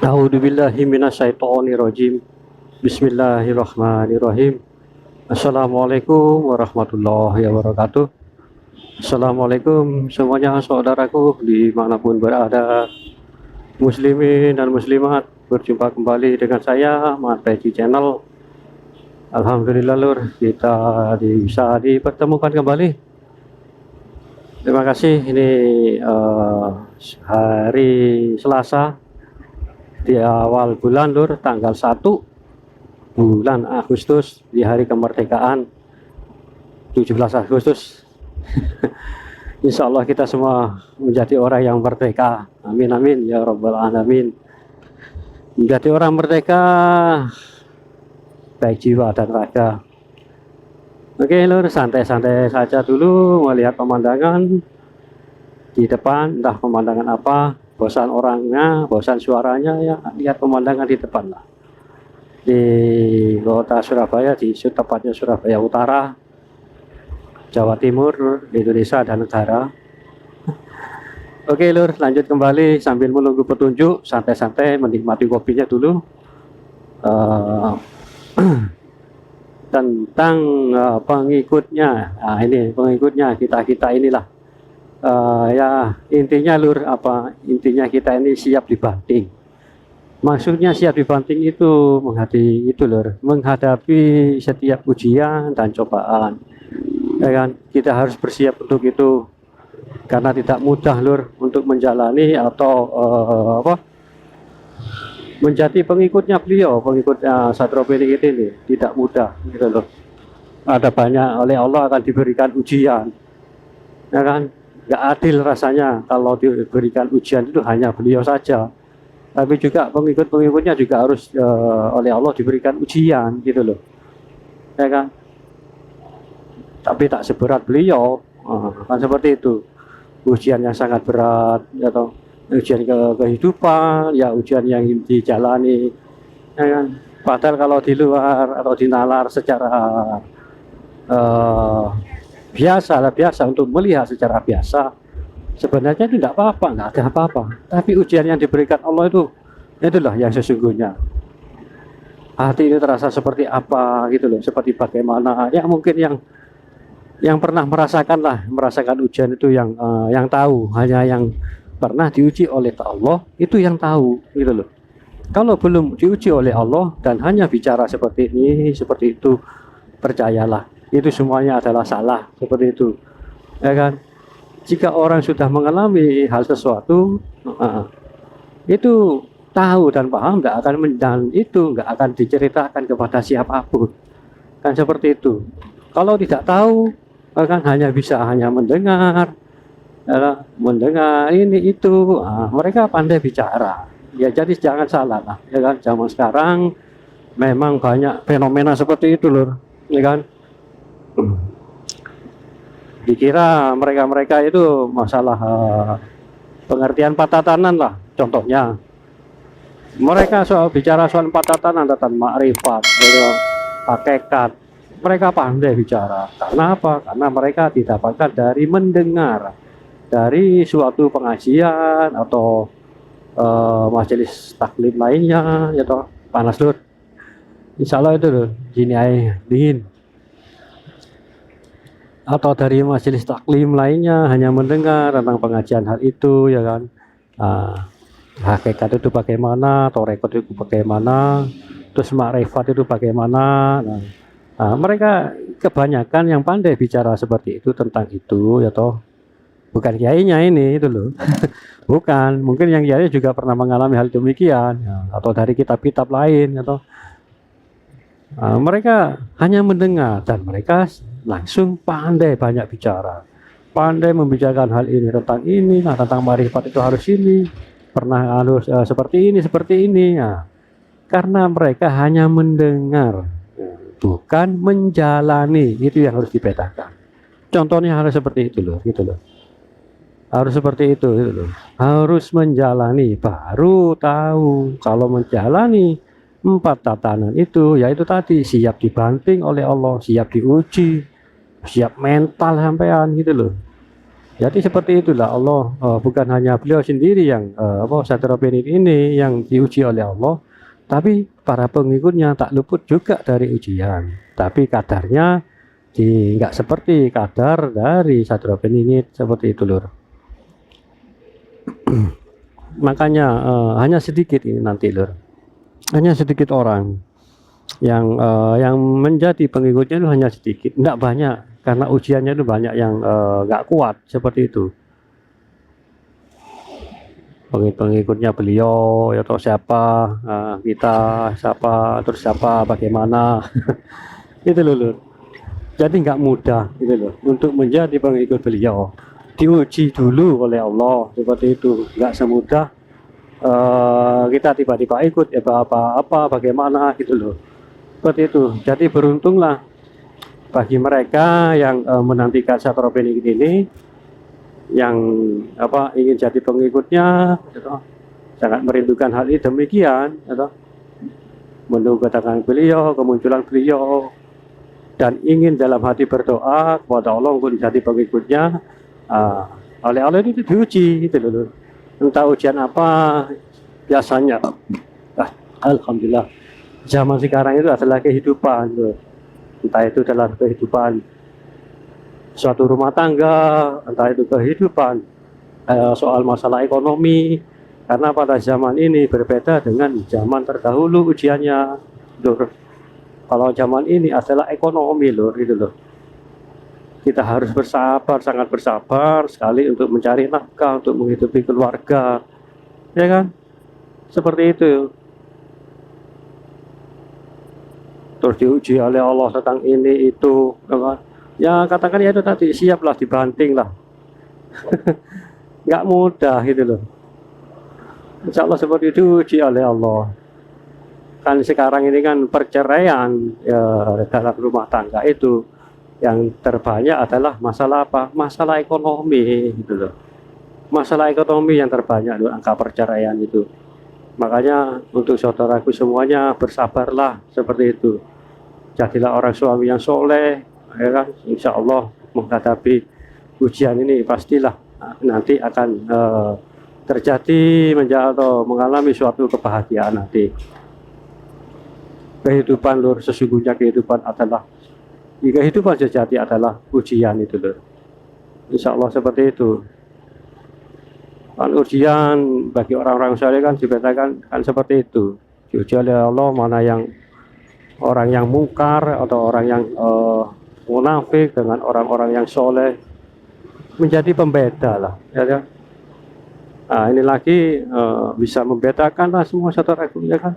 A'udzubillahi minasyaitonirrajim. Bismillahirrahmanirrahim. Assalamualaikum warahmatullahi wabarakatuh. Assalamualaikum semuanya saudaraku dimanapun berada, muslimin dan muslimat. Berjumpa kembali dengan saya Mas Peci Channel. Alhamdulillah lur, kita bisa dipertemukan kembali. Terima kasih. Ini hari Selasa di awal bulan lur, tanggal 1 bulan Agustus, di hari kemerdekaan 17 Agustus. Insya Allah kita semua menjadi orang yang merdeka, amin amin ya rabbal alamin. Menjadi orang merdeka baik jiwa dan raga. Oke lur, santai-santai saja dulu melihat pemandangan di depan, entah pemandangan apa. Bosan orangnya, bosan suaranya, ya lihat pemandangan di depan lah. Di kota Surabaya, tepatnya Surabaya Utara, Jawa Timur, Indonesia dan negara. Oke lur, lanjut kembali sambil menunggu petunjuk, santai-santai menikmati kopinya dulu. Tentang pengikutnya, nah ini pengikutnya kita inilah. Ya intinya lur, intinya kita ini siap dibanting. Maksudnya siap dibanting itu menghadapi setiap ujian dan cobaan, ya kan. Kita harus bersiap untuk itu, karena tidak mudah lur untuk menjalani atau menjadi pengikutnya beliau, pengikutnya Satrio Piningit ini tidak mudah gitu loh. Ada banyak, oleh Allah akan diberikan ujian, ya kan. Gak adil rasanya kalau diberikan ujian itu hanya beliau saja, tapi juga pengikut-pengikutnya juga harus oleh Allah diberikan ujian gitu loh, ya kan. Tapi tak seberat beliau, kan seperti itu. Ujian yang sangat berat, ya toh. Ujian kehidupan, ya ujian yang dijalani, ya kan. Padahal kalau di luar atau di nalar secara biasa untuk melihat secara biasa, sebenarnya itu tidak apa-apa, nggak ada apa-apa. Tapi ujian yang diberikan Allah itulah yang sesungguhnya. Hati ini terasa seperti apa gitu loh, seperti bagaimana, ya mungkin yang pernah merasakan ujian itu yang tahu, hanya yang pernah diuji oleh Allah itu yang tahu gitu loh. Kalau belum diuji oleh Allah dan hanya bicara seperti ini, seperti itu, percayalah itu semuanya adalah salah, seperti itu, ya kan. Jika orang sudah mengalami hal sesuatu, itu tahu dan paham, nggak akan diceritakan kepada siapapun, kan seperti itu. Kalau tidak tahu, kan hanya mendengar, ya, mendengar ini itu. Mereka pandai bicara, ya jadi jangan salah lah, ya kan. Zaman sekarang memang banyak fenomena seperti itu loh, ya kan. Dikira mereka itu masalah pengertian patatanan lah, contohnya mereka bicara soal patatanan, tatan makrifat, hakikat, mereka pandai bicara. Karena apa? Karena mereka didapatkan dari mendengar, dari suatu pengajian atau majelis taklim lainnya, ya toh. Panas lur, insya Allah itu loh, gini aja dingin. Atau dari majelis taklim lainnya, hanya mendengar tentang pengajian hal itu, ya kan. Hakikat itu bagaimana, torekot itu bagaimana, terus makrifat itu bagaimana. Mereka kebanyakan yang pandai bicara seperti itu tentang itu, ya toh. Bukan kiainya ini itu loh. Bukan, mungkin yang kiai juga pernah mengalami hal demikian, ya, atau dari kitab-kitab lain, atau mereka hanya mendengar dan mereka langsung pandai banyak bicara, pandai membicarakan hal ini, tentang marifat itu harus ini, pernah harus seperti ini, ya. Karena mereka hanya mendengar, bukan menjalani, itu yang harus dibedakan. Contohnya harus seperti itu loh, gitu loh. Harus seperti itu gitu loh. Harus menjalani baru tahu. Kalau menjalani 4 tatanan itu, yaitu tadi siap dibanting oleh Allah, siap diuji, siap mental sampean gitu loh. Jadi seperti itulah Allah, bukan hanya beliau sendiri yang Saudara Benin ini yang diuji oleh Allah, tapi para pengikutnya tak luput juga dari ujian. Tapi kadarnya nggak seperti kadar dari Saudara Benin ini, seperti itu lur. Makanya hanya sedikit ini nanti lur, hanya sedikit orang yang menjadi pengikutnya itu hanya sedikit, enggak banyak, karena ujiannya itu banyak yang enggak kuat seperti itu. Pengikutnya beliau atau siapa, kita siapa, terus siapa, bagaimana itu loh lur. Jadi nggak mudah gitu loh untuk menjadi pengikut beliau, diuji dulu oleh Allah seperti itu, nggak semudah kita tiba-tiba ikut ya apa bagaimana gitu loh, seperti itu. Jadi beruntunglah bagi mereka yang menantikan Saudara Benin ini, yang ingin jadi pengikutnya gitu, sangat merindukan hal ini demikian gitu, menunggu kedatangan beliau, kemunculan beliau, dan ingin dalam hati berdoa kepada Allah untuk jadi pengikutnya. Oleh Allah itu diuji gitu loh, entah ujian apa biasanya. Alhamdulillah zaman sekarang itu adalah kehidupan loh. Entah itu dalam kehidupan suatu rumah tangga, entah itu kehidupan soal masalah ekonomi, karena pada zaman ini berbeda dengan zaman terdahulu ujiannya lur. Kalau zaman ini adalah ekonomi lur, itu loh. Kita harus bersabar, sangat bersabar sekali untuk mencari nafkah, untuk menghidupi keluarga, ya kan? Seperti itu. Terus diuji oleh Allah tentang ini itu, ya katakan ya itu tadi, siaplah dibanting lah. Nggak mudah gitu loh. Insya Allah seperti itu uji oleh Allah. Kan sekarang ini kan perceraian ya, dalam rumah tangga itu yang terbanyak adalah masalah apa? Masalah ekonomi gitu loh. Masalah ekonomi yang terbanyak loh, angka perceraian itu. Makanya untuk saudaraku semuanya bersabarlah seperti itu. Jadilah orang suami yang soleh, ya kan? Insya Allah menghadapi ujian ini pastilah nanti akan terjadi atau mengalami suatu kebahagiaan nanti. Kehidupan lur, sesungguhnya kehidupan sejati adalah ujian itu lur. Insya Allah seperti itu. Kan ujian bagi orang-orang soleh kan dibetakan kan seperti itu. Diuji oleh Allah mana yang orang yang mungkar atau orang yang munafik dengan orang-orang yang soleh, menjadi pembeda lah, ya kan? Nah ini lagi bisa membedakan lah semua saudaraku, ya kan?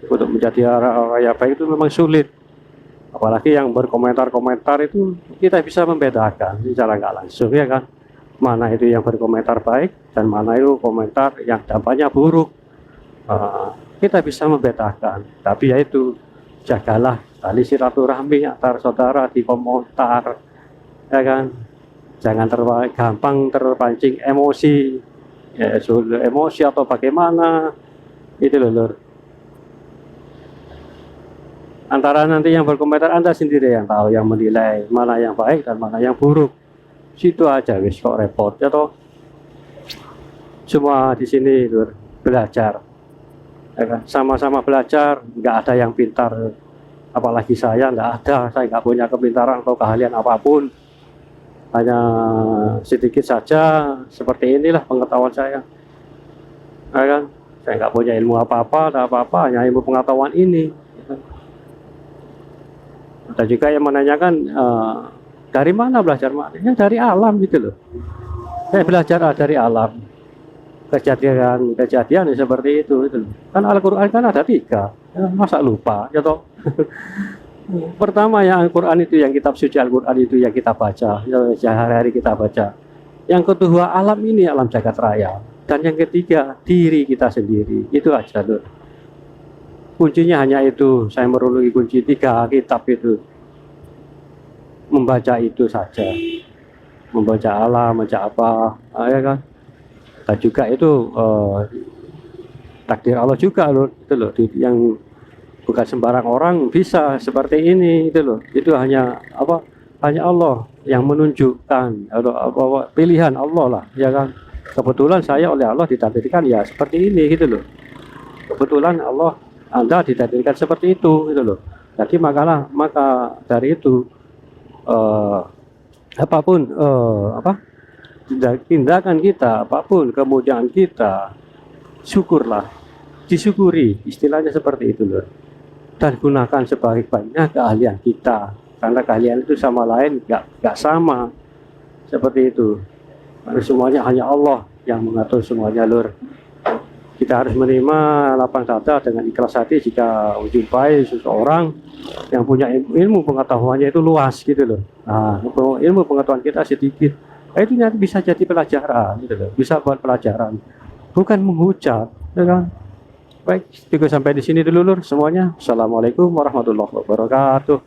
Untuk menjadi orang yang baik itu memang sulit, apalagi yang berkomentar-komentar itu kita bisa membedakan secara nggak langsung, ya kan? Mana itu yang berkomentar baik dan mana itu komentar yang dampaknya buruk. Kita bisa membedakan, tapi yaitu jagalah tali silaturahmi antar saudara di komentar, ya kan? Jangan gampang terpancing emosi, ya, emosi atau bagaimana itu loh lur. Antara nanti yang berkomentar Anda sendiri yang tahu, yang menilai mana yang baik dan mana yang buruk. Situ aja wis kok repot ya toh. Semua di sini lur belajar, ya kan? Sama-sama belajar, nggak ada yang pintar, apalagi saya nggak ada, saya nggak punya kepintaran atau keahlian apapun, hanya sedikit saja. Seperti inilah pengetahuan saya, ya kan? Saya nggak punya ilmu apa-apa, ada apa-apa, hanya ilmu pengetahuan ini. Ada juga yang menanyakan dari mana belajar maknanya, dari alam gitu loh. Saya belajar dari alam, kejadian seperti itu gitu loh. Kan Al-Quran kan ada 3, ya, masa lupa ya toh. Pertama ya Al-Quran itu, yang kitab suci Al-Quran itu yang kita baca, yang sehari-hari kita baca. Yang kedua alam ini, alam jagat raya. Dan yang ketiga diri kita sendiri. Itu aja loh. Kuncinya hanya itu. Saya merunungi kunci 3 kitab itu, membaca itu saja, membaca alam, membaca apa, ya kan? Dan juga itu takdir Allah juga loh, itu loh, yang bukan sembarang orang bisa seperti ini, itu loh. Itu hanya hanya Allah yang menunjukkan atau pilihan Allah lah, ya kan. Kebetulan saya oleh Allah ditakdirkan ya seperti ini gitu loh. Kebetulan Anda ditakdirkan seperti itu gitu loh. Jadi maka dari itu eh, apapun tindakan kita, apapun kemudian kita, syukurlah, disyukuri, istilahnya seperti itu loh. Dan gunakan sebaik-baiknya keahlian kita, karena keahlian itu sama lain nggak sama, seperti itu. Karena semuanya hanya Allah yang mengatur semuanya lur. Kita harus menerima lapang dada dengan ikhlas hati jika menjumpai seseorang yang punya ilmu pengetahuannya itu luas gitu loh. Nah, ilmu pengetahuan kita sedikit, itu nanti bisa jadi pelajaran gitu loh, bisa buat pelajaran, bukan menghujat, ya kan. Baik, cukup sampai di sini dulu lur semuanya. Assalamualaikum warahmatullahi wabarakatuh.